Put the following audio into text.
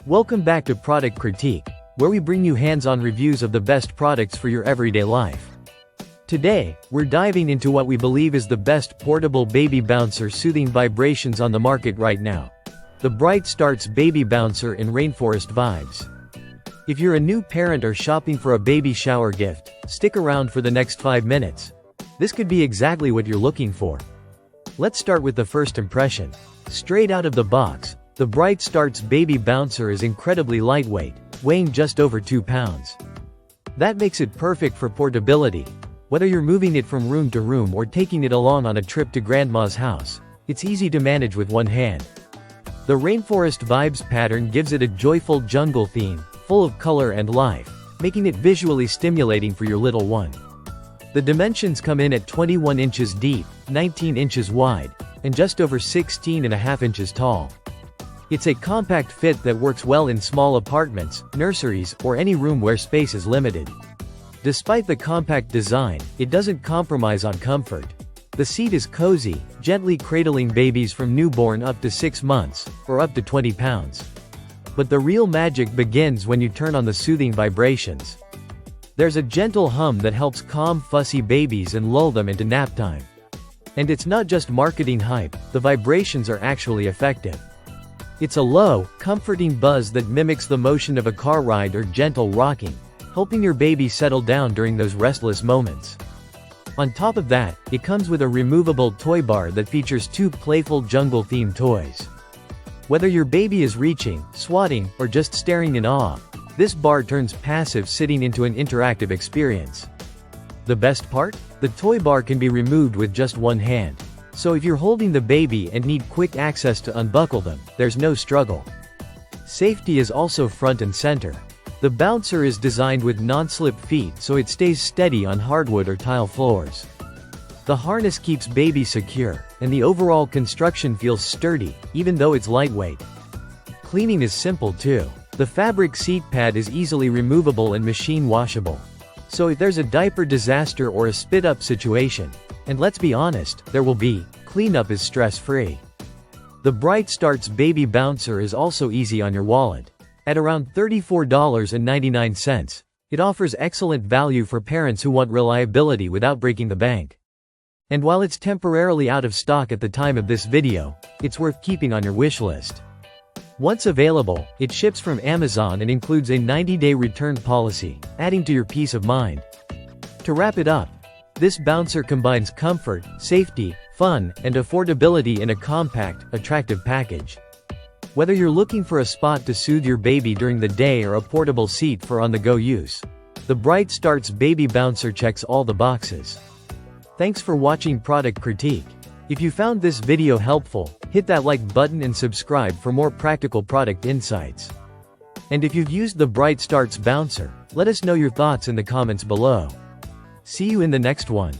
Welcome back to Product Critique, where we bring you hands-on reviews of the best products for your everyday life. Today, we're diving into what we believe is the best portable baby bouncer soothing vibrations on the market right now. The Bright Starts Baby Bouncer in Rainforest Vibes. If you're a new parent or shopping for a baby shower gift, stick around for the next 5 minutes. This could be exactly what you're looking for. Let's start with the first impression. Straight out of the box, the Bright Starts Baby Bouncer is incredibly lightweight, weighing just over 2 pounds. That makes it perfect for portability. Whether you're moving it from room to room or taking it along on a trip to grandma's house, it's easy to manage with one hand. The Rainforest Vibes pattern gives it a joyful jungle theme, full of color and life, making it visually stimulating for your little one. The dimensions come in at 21 inches deep, 19 inches wide, and just over 16.5 inches tall. It's a compact fit that works well in small apartments, nurseries, or any room where space is limited. Despite the compact design, it doesn't compromise on comfort. The seat is cozy, gently cradling babies from newborn up to 6 months, or up to 20 pounds. But the real magic begins when you turn on the soothing vibrations. There's a gentle hum that helps calm fussy babies and lull them into nap time. And it's not just marketing hype, the vibrations are actually effective. It's a low, comforting buzz that mimics the motion of a car ride or gentle rocking, helping your baby settle down during those restless moments. On top of that, it comes with a removable toy bar that features 2 playful jungle-themed toys. Whether your baby is reaching, swatting, or just staring in awe, this bar turns passive sitting into an interactive experience. The best part? The toy bar can be removed with just one hand. So if you're holding the baby and need quick access to unbuckle them, there's no struggle. Safety is also front and center. The bouncer is designed with non-slip feet so it stays steady on hardwood or tile floors. The harness keeps baby secure, and the overall construction feels sturdy, even though it's lightweight. Cleaning is simple too. The fabric seat pad is easily removable and machine washable. So if there's a diaper disaster or a spit-up situation, and let's be honest, there will be, cleanup is stress-free. The Bright Starts Baby Bouncer is also easy on your wallet. At around $34.99, it offers excellent value for parents who want reliability without breaking the bank. And while it's temporarily out of stock at the time of this video, it's worth keeping on your wish list. Once available, it ships from Amazon and includes a 90-day return policy, adding to your peace of mind. To wrap it up, this bouncer combines comfort, safety, fun, and affordability in a compact, attractive package. Whether you're looking for a spot to soothe your baby during the day or a portable seat for on-the-go use, the Bright Starts Baby Bouncer checks all the boxes. Thanks for watching Product Critique. If you found this video helpful, hit that like button and subscribe for more practical product insights. And if you've used the Bright Starts Bouncer, let us know your thoughts in the comments below. See you in the next one.